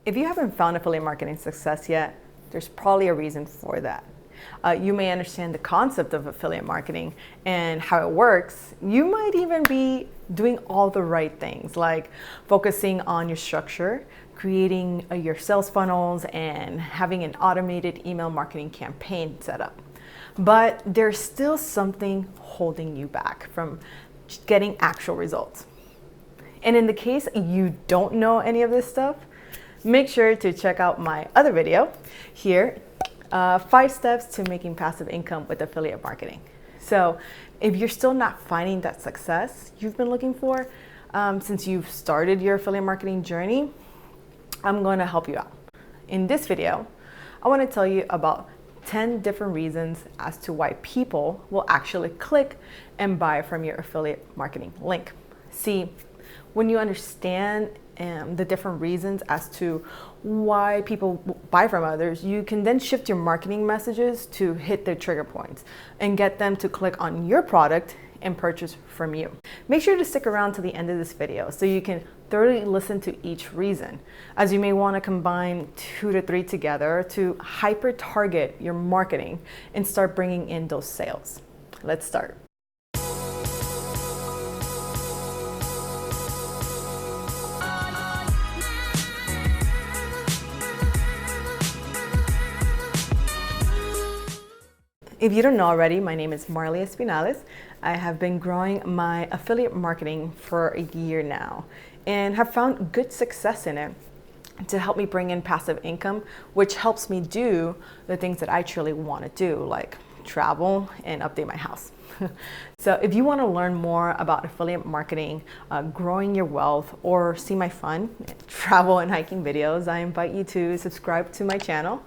If you haven't found affiliate marketing success yet, there's probably a reason for that. You may understand the concept of affiliate marketing and how it works. You might even be doing all the right things, like focusing on your structure, creating your sales funnels, and having an automated email marketing campaign set up. But there's still something holding you back from getting actual results. And in the case you don't know any of this stuff, make sure to check out my other video here, 5 steps to making passive income with affiliate marketing. So if you're still not finding that success you've been looking for since you've started your affiliate marketing journey, I'm going to help you out. In this video, I want to tell you about 10 different reasons as to why people will actually click and buy from your affiliate marketing link. See, when you understand the different reasons as to why people buy from others, you can then shift your marketing messages to hit their trigger points and get them to click on your product and purchase from you. Make sure to stick around to the end of this video so you can thoroughly listen to each reason, as you may want to combine 2 to 3 together to hyper target your marketing and start bringing in those sales. Let's start. If you don't know already, my name is Marley Espinales. I have been growing my affiliate marketing for a year now and have found good success in it to help me bring in passive income, which helps me do the things that I truly want to do, like travel and update my house. So if you want to learn more about affiliate marketing, growing your wealth, or see my fun travel and hiking videos, I invite you to subscribe to my channel,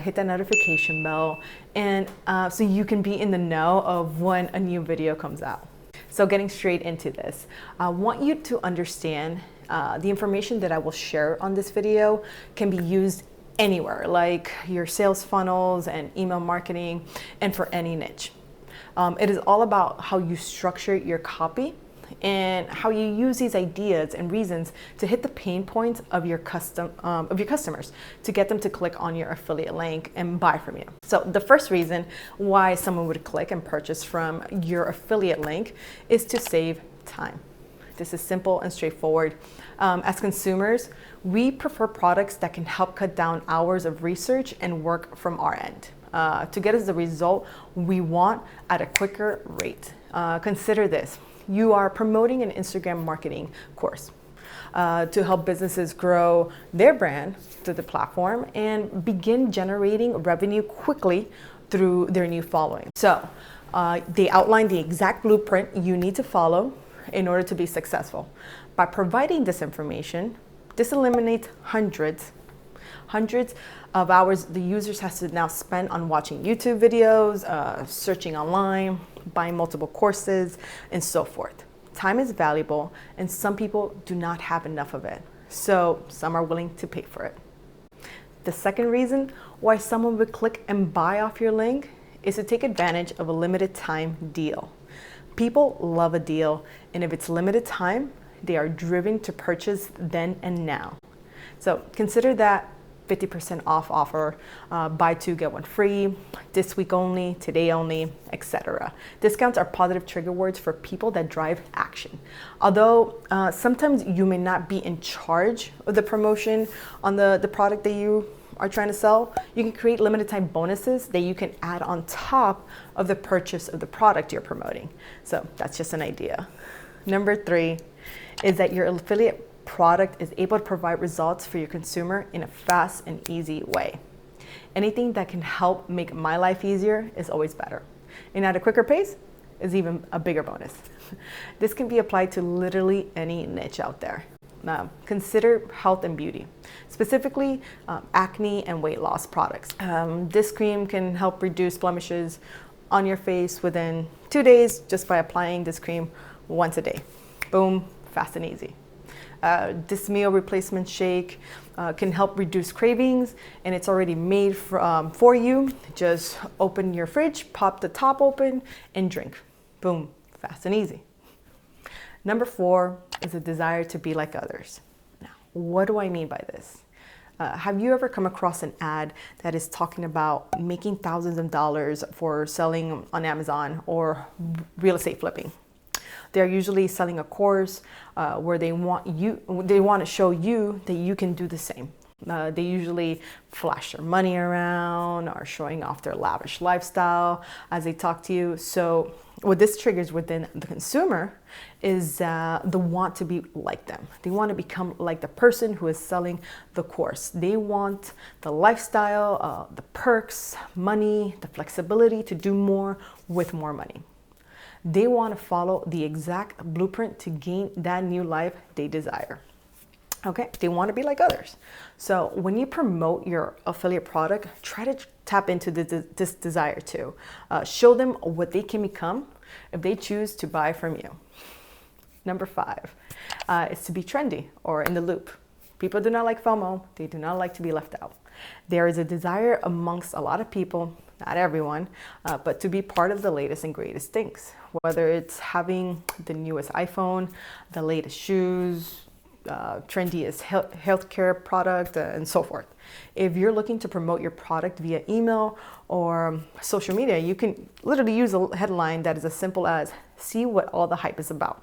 hit that notification bell, and so you can be in the know of when a new video comes out. So getting straight into this, I want you to understand the information that I will share on this video can be used anywhere, like your sales funnels and email marketing, and for any niche. It is all about how you structure your copy and how you use these ideas and reasons to hit the pain points of your customers to get them to click on your affiliate link and buy from you. So the first reason why someone would click and purchase from your affiliate link is to save time. This is simple and straightforward. As consumers, we prefer products that can help cut down hours of research and work from our end to get us the result we want at a quicker rate. Consider this. You are promoting an Instagram marketing course to help businesses grow their brand through the platform and begin generating revenue quickly through their new following. So they outline the exact blueprint you need to follow in order to be successful. By providing this information, this eliminates hundreds of hours the users has to now spend on watching YouTube videos, searching online, buying multiple courses, and so forth. Time is valuable, and some people do not have enough of it, so some are willing to pay for it. The second reason why someone would click and buy off your link is to take advantage of a limited time deal. People love a deal, and if it's limited time, they are driven to purchase then and now. So consider that 50% off offer, buy 2 get 1 free, this week only, today only, etc. Discounts are positive trigger words for people that drive action. Although sometimes you may not be in charge of the promotion on the product that you are trying to sell, you can create limited time bonuses that you can add on top of the purchase of the product you're promoting. So that's just an idea. Number 3 is that your affiliate product is able to provide results for your consumer in a fast and easy way. Anything that can help make my life easier is always better. And at a quicker pace is even a bigger bonus. This can be applied to literally any niche out there. Consider health and beauty, specifically acne and weight loss products. This cream can help reduce blemishes on your face within 2 days just by applying this cream once a day. Boom, fast and easy. This meal replacement shake can help reduce cravings, and it's already made for you. Just open your fridge, pop the top open, and drink. Boom, fast and easy. Number 4 is a desire to be like others. Now, what do I mean by this? Have you ever come across an ad that is talking about making thousands of dollars for selling on Amazon or real estate flipping? They're usually selling a course where they want to show you that you can do the same. They usually flash their money around or showing off their lavish lifestyle as they talk to you. So what this triggers within the consumer is the want to be like them. They want to become like the person who is selling the course. They want the lifestyle, the perks, money, the flexibility to do more with more money. They want to follow the exact blueprint to gain that new life they desire. Okay, they want to be like others. So when you promote your affiliate product, try to tap into this desire too. Show them what they can become if they choose to buy from you. Number 5 is to be trendy or in the loop. People do not like FOMO. They do not like to be left out. There is a desire amongst a lot of people, not everyone, but to be part of the latest and greatest things. Whether it's having the newest iPhone, the latest shoes, trendiest healthcare product, and so forth. If you're looking to promote your product via email or social media, you can literally use a headline that is as simple as, "See what all the hype is about."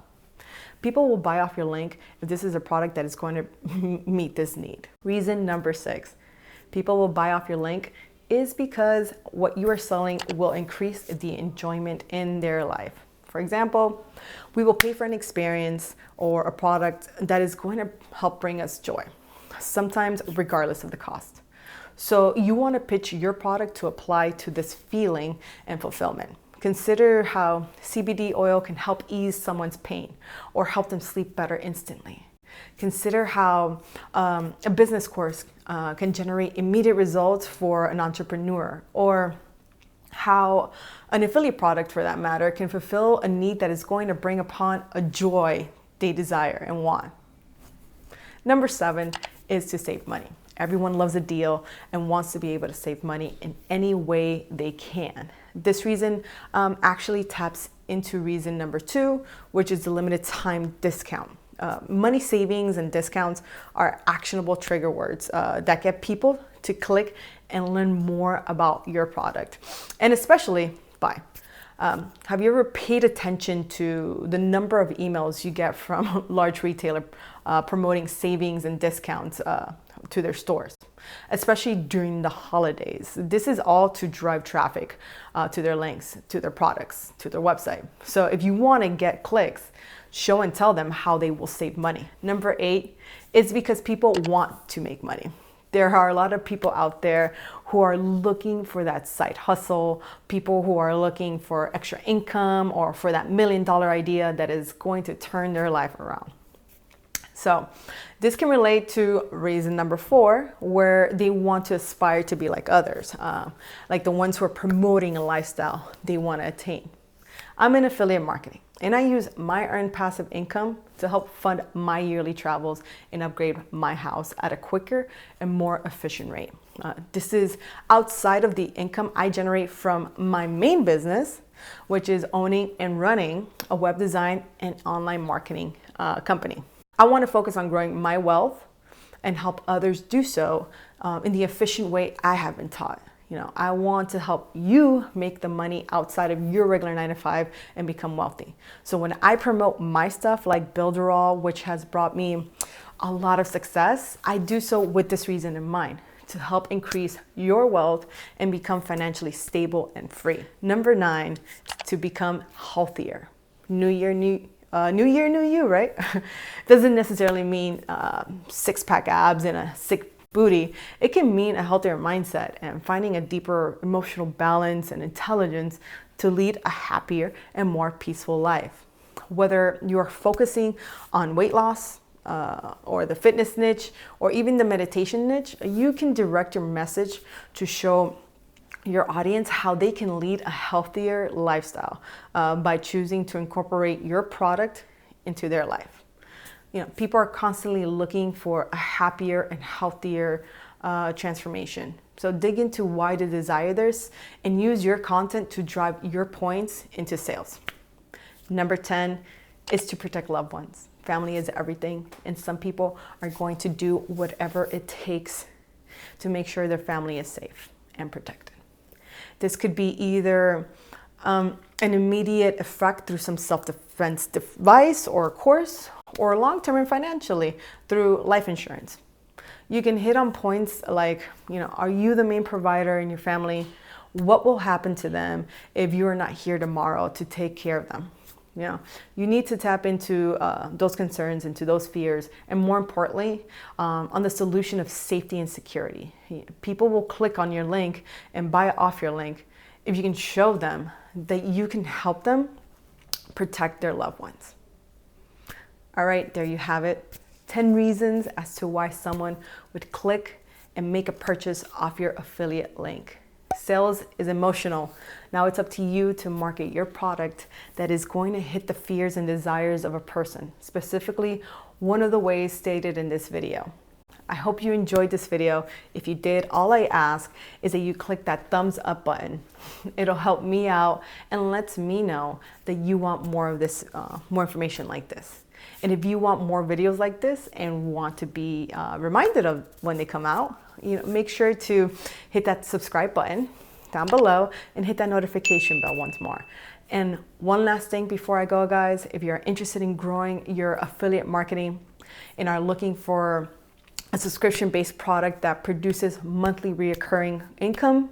People will buy off your link if this is a product that is going to meet this need. Reason number 6, people will buy off your link is because what you are selling will increase the enjoyment in their life. For example, we will pay for an experience or a product that is going to help bring us joy, sometimes regardless of the cost. So you want to pitch your product to apply to this feeling and fulfillment. Consider how CBD oil can help ease someone's pain or help them sleep better instantly. Consider how a business course can generate immediate results for an entrepreneur, or how an affiliate product, for that matter, can fulfill a need that is going to bring upon a joy they desire and want. Number 7 is to save money. Everyone loves a deal and wants to be able to save money in any way they can. This reason actually taps into reason number 2, which is the limited time discount. Money savings and discounts are actionable trigger words that get people to click and learn more about your product, and especially buy. Have you ever paid attention to the number of emails you get from large retailer promoting savings and discounts to their stores, especially during the holidays? This is all to drive traffic to their links, to their products, to their website. So if you want to get clicks, show and tell them how they will save money. Number 8 is because people want to make money. There are a lot of people out there who are looking for that side hustle, people who are looking for extra income or for that $1 million idea that is going to turn their life around. So this can relate to reason number 4, where they want to aspire to be like others, like the ones who are promoting a lifestyle they want to attain. I'm in affiliate marketing, and I use my earned passive income to help fund my yearly travels and upgrade my house at a quicker and more efficient rate. This is outside of the income I generate from my main business, which is owning and running a web design and online marketing company. I want to focus on growing my wealth and help others do so in the efficient way I have been taught. I want to help you make the money outside of your regular 9-to-5 and become wealthy. So when I promote my stuff like Builderall, which has brought me a lot of success, I do so with this reason in mind, to help increase your wealth and become financially stable and free. Number 9, to become healthier. New year, new you, right? Doesn't necessarily mean 6-pack abs and a sick booty. It can mean a healthier mindset and finding a deeper emotional balance and intelligence to lead a happier and more peaceful life. Whether you're focusing on weight loss or the fitness niche or even the meditation niche, you can direct your message to show your audience how they can lead a healthier lifestyle by choosing to incorporate your product into their life. People are constantly looking for a happier and healthier transformation. So dig into why they desire this and use your content to drive your points into sales. Number 10 is to protect loved ones. Family is everything, and some people are going to do whatever it takes to make sure their family is safe and protected. This could be either an immediate effect through some self-defense device or course, or long-term and financially through life insurance. You can hit on points like, are you the main provider in your family? What will happen to them if you are not here tomorrow to take care of them? You need to tap into those concerns, into those fears, and more importantly, on the solution of safety and security. People will click on your link and buy off your link if you can show them that you can help them protect their loved ones. All right, there you have it. 10 reasons as to why someone would click and make a purchase off your affiliate link. Sales is emotional. Now it's up to you to market your product that is going to hit the fears and desires of a person, specifically one of the ways stated in this video. I hope you enjoyed this video. If you did, all I ask is that you click that thumbs up button. It'll help me out and lets me know that you want more of this, more information like this. And if you want more videos like this and want to be reminded of when they come out, make sure to hit that subscribe button down below and hit that notification bell once more. And one last thing before I go, guys, if you're interested in growing your affiliate marketing and are looking for a subscription-based product that produces monthly recurring income,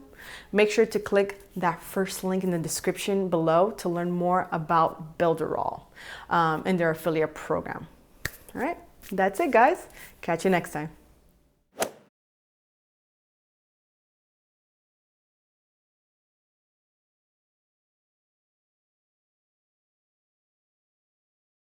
make sure to click that first link in the description below to learn more about Builderall and their affiliate program. All right, that's it, guys. Catch you next time.